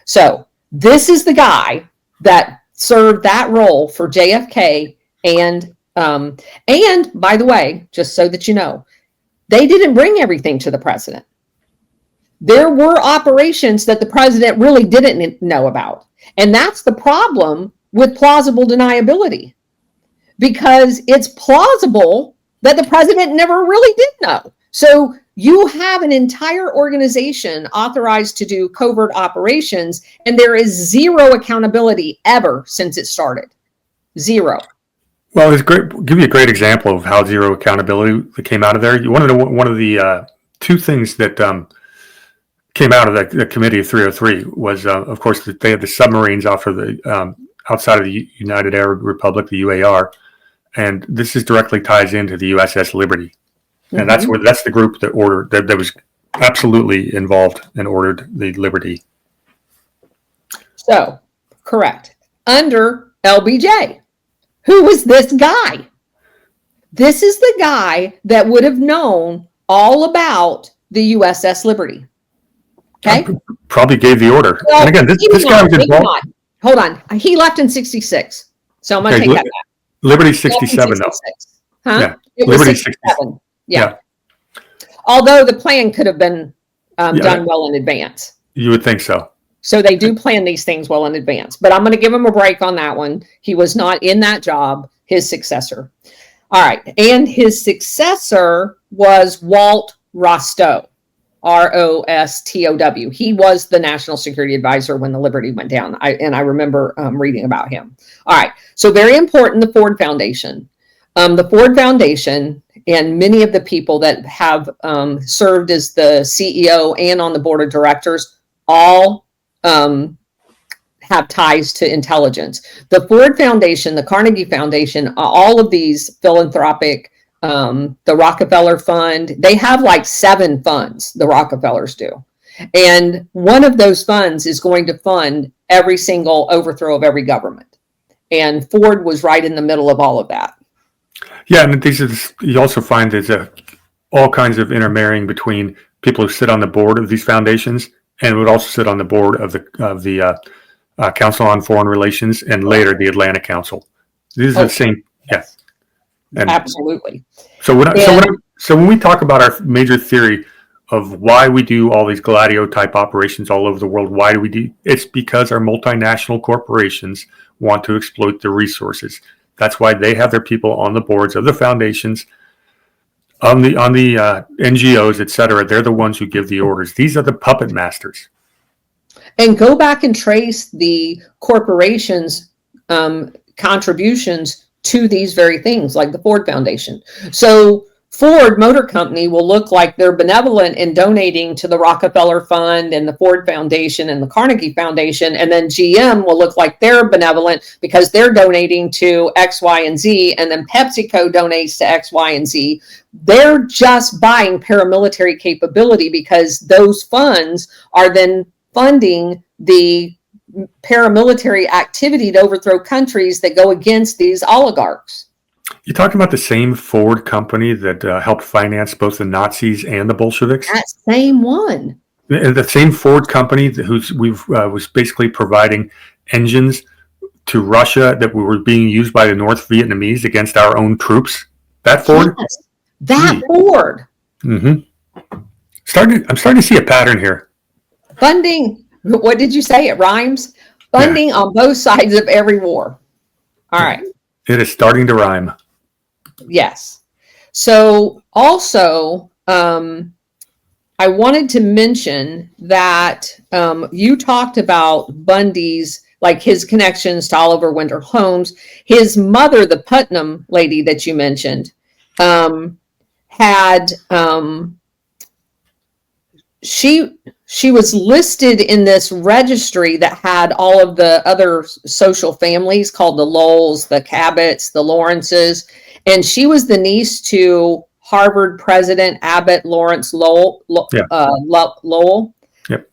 So this is the guy that served that role for JFK. And by the way, just so that you know, they didn't bring everything to the president. There were operations that the president really didn't know about. And that's the problem with plausible deniability, because it's plausible that the president never really did know. So you have an entire organization authorized to do covert operations, and there is zero accountability ever since it started. Zero. Well, it's great. I'll give you a great example of how zero accountability came out of there. You want to know one of the two things that came out of the Committee of 303 was, of course, that they had the submarines off of the outside of the United Arab Republic, the UAR, and this is directly ties into the USS Liberty, and that's the group that ordered that was absolutely involved and ordered the Liberty. So, correct. Under LBJ. Who was this guy? This is the guy that would have known all about the USS Liberty. Okay? Probably gave the order. Well, and again, this guy was involved. Hold on. He left in 66. So I'm going to take that back. Liberty 67, though. Huh? Yeah. It was Liberty 67. Yeah. Although the plan could have been done well in advance. You would think so. So they do plan these things well in advance. But I'm going to give him a break on that one. He was not in that job, his successor. All right. And his successor was Walt Rostow, Rostow. He was the National Security Advisor when the Liberty went down. I remember reading about him. All right. So very important, the Ford Foundation. The Ford Foundation and many of the people that have served as the CEO and on the board of directors all have ties to intelligence. The Ford Foundation, the Carnegie Foundation, all of these philanthropic, the Rockefeller Fund, they have like 7 funds, the Rockefellers do. And one of those funds is going to fund every single overthrow of every government. And Ford was right in the middle of all of that. Yeah, and you also find there's all kinds of intermarrying between people who sit on the board of these foundations and would also sit on the board of the Council on Foreign Relations and later the Atlantic Council. These are the same. Yes, and absolutely. So when we talk about our major theory of why we do all these Gladio type operations all over the world, why do we do? It's because our multinational corporations want to exploit the resources. That's why they have their people on the boards of the foundations, on the NGOs, et cetera. They're the ones who give the orders. These are the puppet masters. And go back and trace the corporations' contributions to these very things, like the Ford Foundation. So Ford Motor Company will look like they're benevolent in donating to the Rockefeller Fund and the Ford Foundation and the Carnegie Foundation. And then GM will look like they're benevolent because they're donating to X, Y, and Z. And then PepsiCo donates to X, Y, and Z. They're just buying paramilitary capability because those funds are then funding the paramilitary activity to overthrow countries that go against these oligarchs. You're talking about the same Ford company that helped finance both the Nazis and the Bolsheviks? That same one. The same Ford company was basically providing engines to Russia that were being used by the North Vietnamese against our own troops. That Ford? Yes, that Ford. Mm-hmm. I'm starting to see a pattern here. Funding. What did you say? It rhymes. Funding on both sides of every war. All right. It is starting to rhyme. Yes. So also, I wanted to mention that you talked about Bundy's, like his connections to Oliver Wendell Holmes. His mother, the Putnam lady that you mentioned, had she was listed in this registry that had all of the other social families called the Lowells, the Cabots, the Lawrences, and she was the niece to Harvard President Abbott Lawrence Lowell. Lowell. Yep.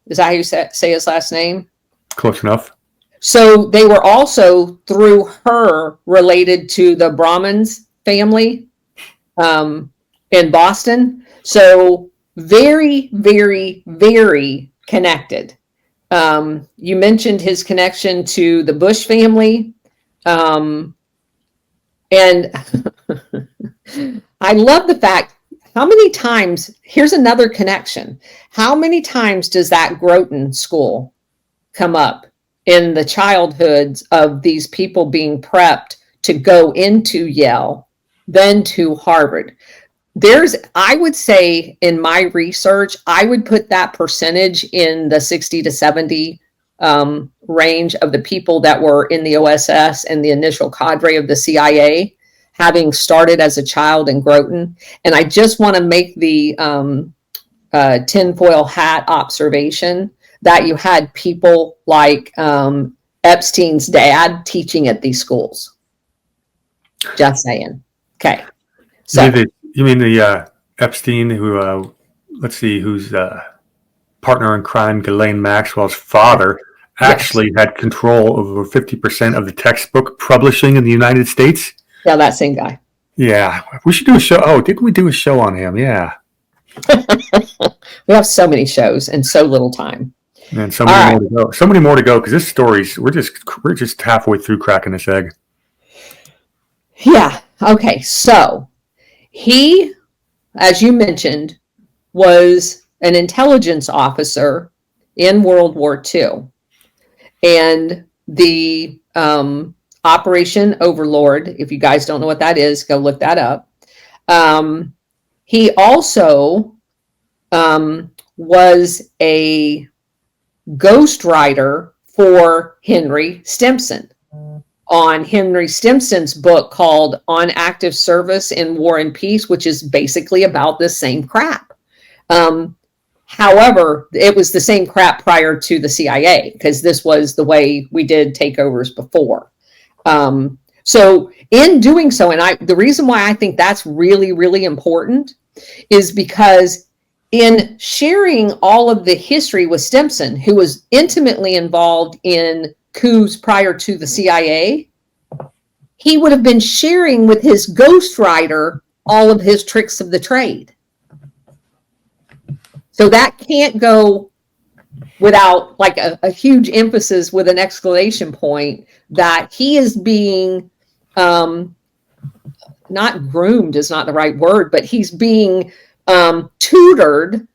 Is that how you say his last name? Close enough. So they were also, through her, related to the Brahmins family in Boston. So very, very, very connected. You mentioned his connection to the Bush family. And I love the fact, how many times, here's another connection. How many times does that Groton school come up in the childhoods of these people being prepped to go into Yale, then to Harvard? I would say in my research, I would put that percentage in the 60 to 70 range of the people that were in the OSS and the initial cadre of the CIA, having started as a child in Groton. And I just want to make the tinfoil hat observation that you had people like Epstein's dad teaching at these schools. Just saying. Okay. So you mean the Epstein who, let's see, whose partner in crime, Ghislaine Maxwell's father, actually had control over 50% of the textbook publishing in the United States? Yeah, that same guy. Yeah. We should do a show. Oh, didn't we do a show on him? Yeah. We have so many shows and so little time. And so many more to go. So many more to go, because this story's, we're just halfway through cracking this egg. Yeah. Okay. So he, as you mentioned, was an intelligence officer in World War II. And the Operation Overlord, if you guys don't know what that is, go look that up. He also was a ghostwriter for Henry Stimson on Henry Stimson's book called On Active Service in War and Peace, which is basically about the same crap. However, it was the same crap prior to the CIA, because this was the way we did takeovers before. So in doing so, and the reason why I think that's really, really important is because in sharing all of the history with Stimson, who was intimately involved in coups prior to the CIA, he would have been sharing with his ghostwriter all of his tricks of the trade. So that can't go without like a huge emphasis with an exclamation point that he is being, not groomed is not the right word, but he's being tutored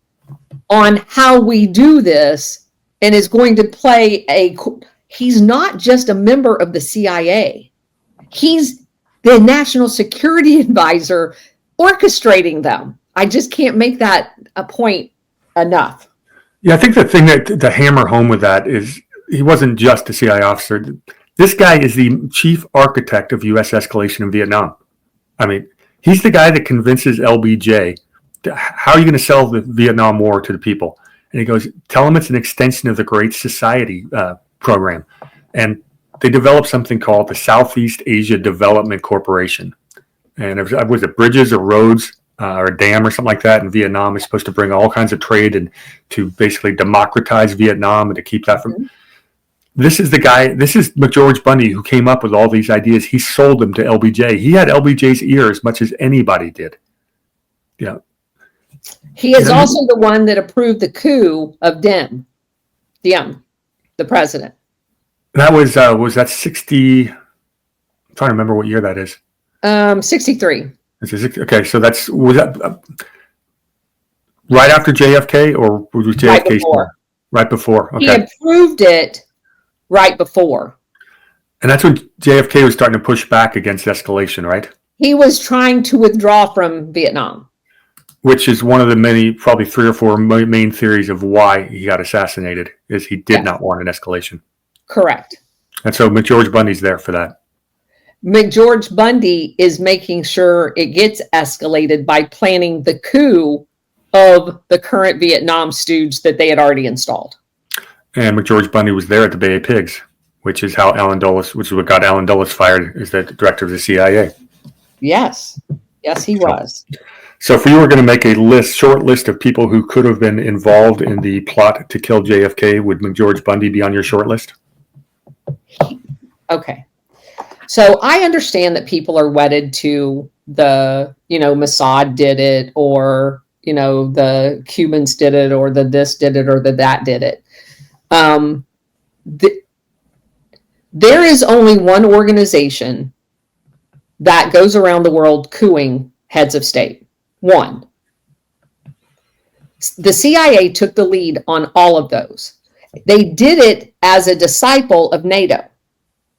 on how we do this, and is going to play he's not just a member of the CIA. He's the national security advisor orchestrating them. I just can't make that a point enough. Yeah, I think the thing to hammer home with that is he wasn't just a CIA officer. This guy is the chief architect of U.S. escalation in Vietnam. I mean, he's the guy that convinces LBJ, how are you going to sell the Vietnam War to the people? And he goes, tell them it's an extension of the Great Society program. And they developed something called the Southeast Asia Development Corporation. And was it bridges or roads or a dam or something like that in Vietnam is supposed to bring all kinds of trade and to basically democratize Vietnam and to keep that from... Mm-hmm. This is McGeorge Bundy, who came up with all these ideas. He sold them to LBJ. He had LBJ's ear as much as anybody did. Yeah. He is also the one that approved the coup of Diem, the president. That was that 60? I'm trying to remember what year that is. 63. Okay, so was that right after JFK, or was JFK right before? Right before. Okay. He approved it right before. And that's when JFK was starting to push back against escalation, right? He was trying to withdraw from Vietnam. Which is one of the many, probably 3 or 4 main theories of why he got assassinated, is he did not want an escalation. Correct. And so McGeorge Bundy's there for that. McGeorge Bundy is making sure it gets escalated by planning the coup of the current Vietnam stooge that they had already installed. And McGeorge Bundy was there at the Bay of Pigs, which is how which is what got Allen Dulles fired as the director of the CIA. Yes. Yes, he was. So if we were going to make a short list of people who could have been involved in the plot to kill JFK, would McGeorge Bundy be on your short list? Okay. So I understand that people are wedded to the, Mossad did it, or, the Cubans did it, or the this did it, or the that did it. Um, there is only one organization that goes around the world cooing heads of state. One. The CIA took the lead on all of those. They did it as a disciple of NATO.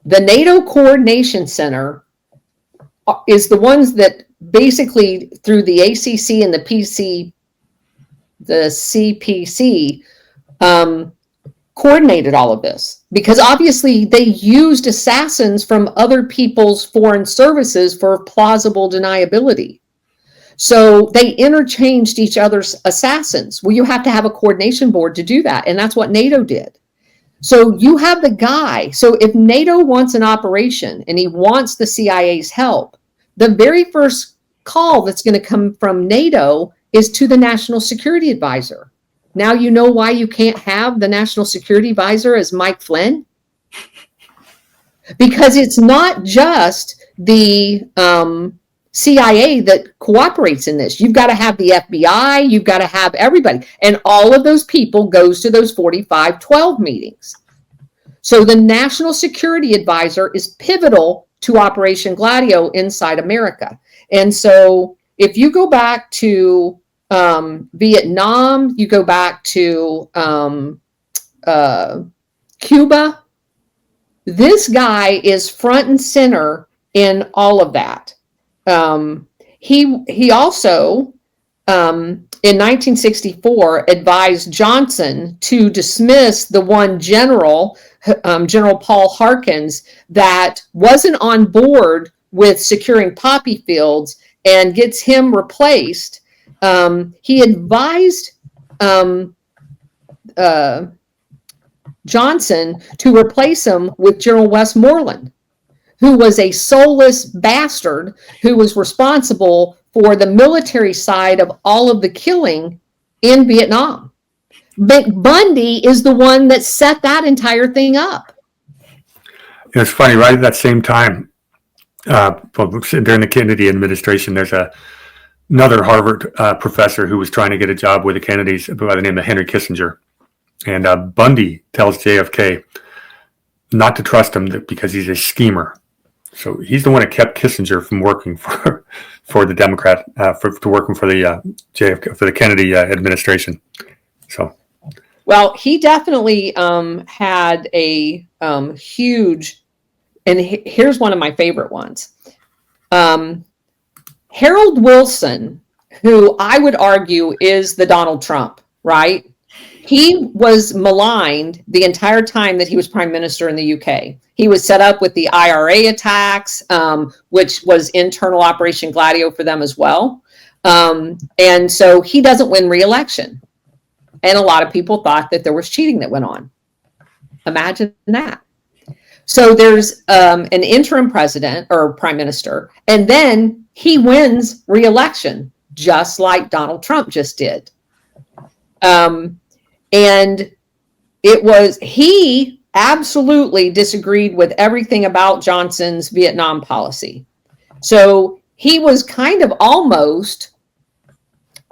The NATO Coordination Center is the ones that basically through the ACC and the CPC, coordinated all of this, because obviously they used assassins from other people's foreign services for plausible deniability. So they interchanged each other's assassins. Well, you have to have a coordination board to do that, and that's what NATO did. So you have the guy. So if NATO wants an operation and he wants the CIA's help, the very first call that's going to come from NATO is to the National Security Advisor. Now you know why you can't have the National Security Advisor as Mike Flynn? Because it's not just the CIA that cooperates in this. You've got to have the FBI, you've got to have everybody. And all of those people goes to those 4512 meetings. So the National Security Advisor is pivotal to Operation Gladio inside America. And so if you go back to Vietnam, you go back to Cuba, this guy is front and center in all of that. He also, in 1964, advised Johnson to dismiss the one general, General Paul Harkins, that wasn't on board with securing poppy fields and gets him replaced. He advised Johnson to replace him with General Westmoreland, who was a soulless bastard who was responsible for the military side of all of the killing in Vietnam. Bundy is the one that set that entire thing up. It's funny, right at that same time, during the Kennedy administration, there's another Harvard professor who was trying to get a job with the Kennedys by the name of Henry Kissinger. And Bundy tells JFK not to trust him because he's a schemer. So he's the one that kept Kissinger from working for the Democrat, to working for the JFK, for the Kennedy administration. So, well, he definitely had a huge, and here's one of my favorite ones. Harold Wilson, who I would argue is the Donald Trump, right? He was maligned the entire time that he was prime minister in the UK. He was set up with the IRA attacks, which was internal Operation Gladio for them as well. And so he doesn't win re-election. And a lot of people thought that there was cheating that went on. Imagine that. So there's an interim president or prime minister, and then he wins re-election, just like Donald Trump just did. And he absolutely disagreed with everything about Johnson's Vietnam policy. So he was kind of almost,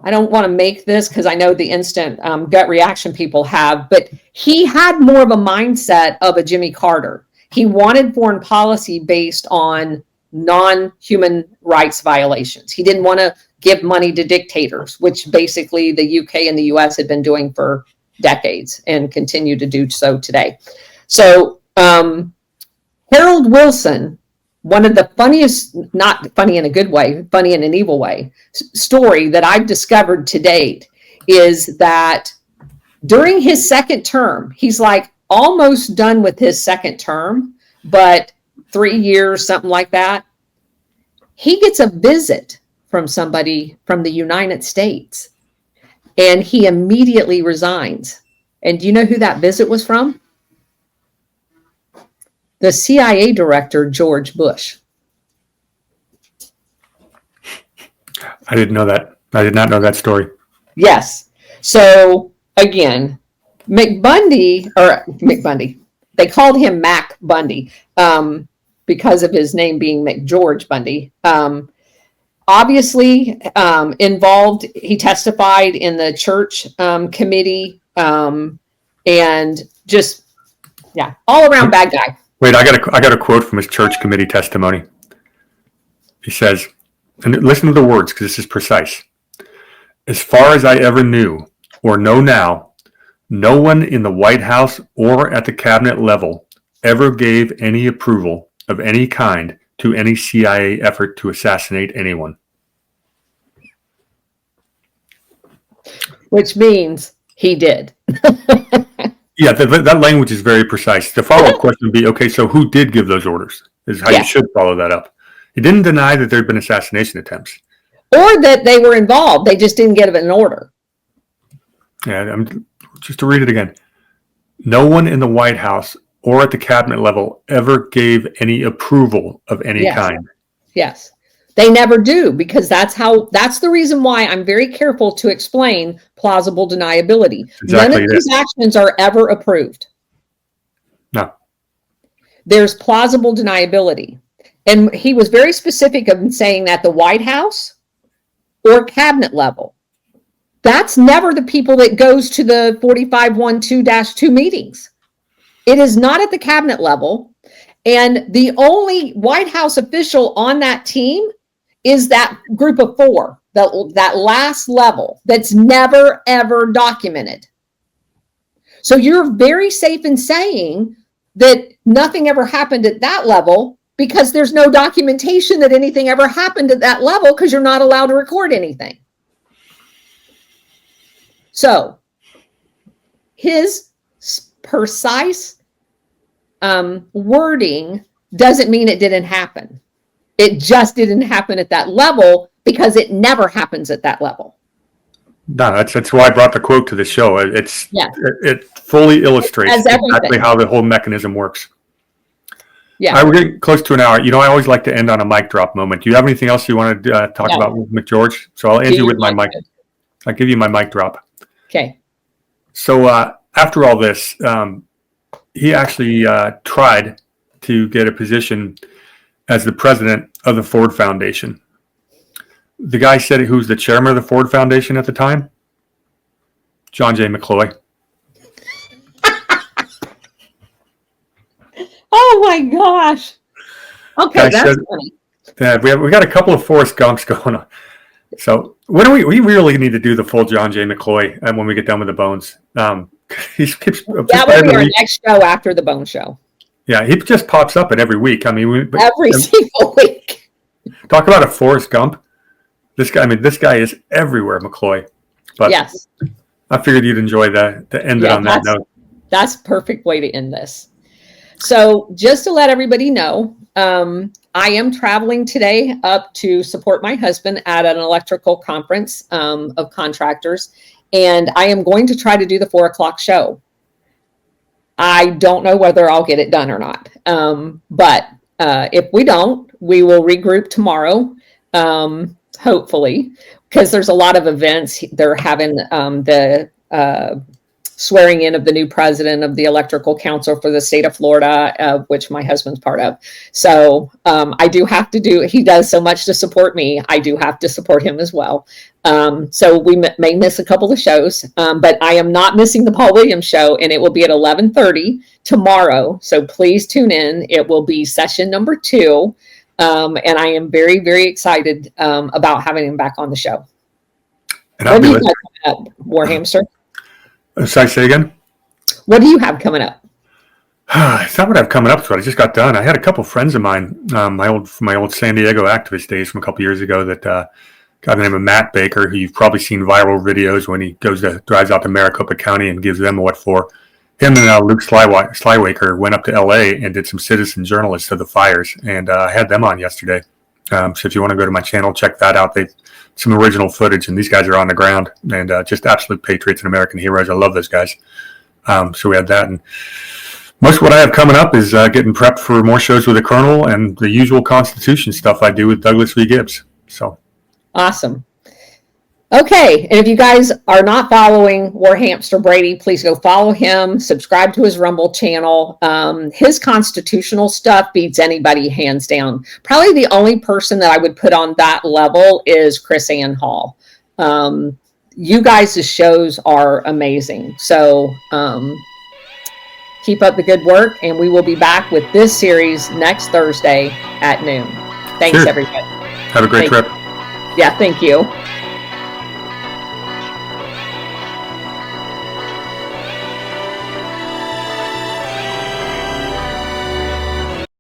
I don't want to make this because I know the instant gut reaction people have, but he had more of a mindset of a Jimmy Carter. He wanted foreign policy based on non-human rights violations. He didn't want to give money to dictators, which basically the UK and the US had been doing for decades and continue to do so today. So Harold Wilson, one of the funniest, not funny in a good way, funny in an evil way, story that I've discovered to date is that during his second term, he's like almost done with his second term, but 3 years, something like that. He gets a visit from somebody from the United States, and he immediately resigns. And do you know who that visit was from? The CIA director, George Bush. I didn't know that. I did not know that story. Yes. So again, McBundy, they called him Mac Bundy because of his name being McGeorge Bundy. Obviously involved, he testified in the church committee and just, yeah, all around bad guy. Wait, I got a quote from his church committee testimony. He says, and listen to the words because this is precise. As far as I ever knew or know now, no one in the White House or at the cabinet level ever gave any approval of any kind to any CIA effort to assassinate anyone. Which means he did. Yeah, that language is very precise. The follow-up question would be, okay, so who did give those orders? Is how you should follow that up. He didn't deny that there had been assassination attempts. Or that they were involved. They just didn't get an order. Yeah, just to read it again. No one in the White House or at the cabinet level ever gave any approval of any kind. Yes. They never do, because that's the reason why I'm very careful to explain plausible deniability. Exactly. None of these actions are ever approved. No. There's plausible deniability. And he was very specific in saying that the White House or cabinet level, that's never the people that goes to the 4512-2 meetings. It is not at the cabinet level. And the only White House official on that team is that group of four, that last level that's never, ever documented. So you're very safe in saying that nothing ever happened at that level because there's no documentation that anything ever happened at that level because you're not allowed to record anything. So his precise wording doesn't mean it didn't happen. It just didn't happen at that level because it never happens at that level. No, that's why I brought the quote to the show. It fully illustrates exactly how the whole mechanism works. Yeah. We're getting close to an hour. I always like to end on a mic drop moment. Do you have anything else you want to talk about with McGeorge? So I'll end you with my mic. I'll give you my mic drop. Okay. So after all this, he actually tried to get a position as the president of the Ford Foundation. The guy said who was the chairman of the Ford Foundation at the time? John J. McCloy. Oh my gosh. Okay, that's funny. Yeah, we got a couple of Forrest Gumps going on. So when we really need to do the full John J. McCloy when we get done with the bones. He keeps that will be our next show after the Bone Show. Yeah, he just pops up at every week. I mean, every single week. Talk about a Forrest Gump. This guy is everywhere, McCloy. But yes, I figured you'd enjoy to end it on that note. That's a perfect way to end this. So just to let everybody know, I am traveling today up to support my husband at an electrical conference of contractors, and I am going to try to do the 4:00 show. I don't know whether I'll get it done or not. But if we don't, we will regroup tomorrow, hopefully, because there's a lot of events. They're having the swearing in of the new president of the Electrical Council for the state of Florida, of which my husband's part of. So I do have to he does so much to support me. I do have to support him as well. So we may miss a couple of shows, but I am not missing the Paul Williams show, and it will be at 11:30 tomorrow. So please tune in. It will be session number 2. And I am very, very excited about having him back on the show. And what do you have coming up, Warhamster? Sorry, say again? What do you have coming up? It's not what I have coming up to. I just got done. I had a couple friends of mine, my old San Diego activist days from a couple years ago, that guy by the name of Matt Baker, who you've probably seen viral videos when he drives out to Maricopa County and gives them a what for. Him and Luke Slywaker went up to L.A. and did some citizen journalists of the fires, and I had them on yesterday. So if you want to go to my channel, check that out. They've some original footage, and these guys are on the ground and just absolute patriots and American heroes. I love those guys. So we had that, and most of what I have coming up is getting prepped for more shows with the Colonel and the usual Constitution stuff I do with Douglas V. Gibbs. So awesome. Okay, and if you guys are not following Warhamster Brady, please go follow him, subscribe to his Rumble channel. His constitutional stuff beats anybody hands down. Probably the only person that I would put on that level is Chris Ann Hall. You guys' shows are amazing. So Keep up the good work, and we will be back with this series next Thursday at noon. Thanks, Cheers. everybody. Have a great trip. Yeah, thank you.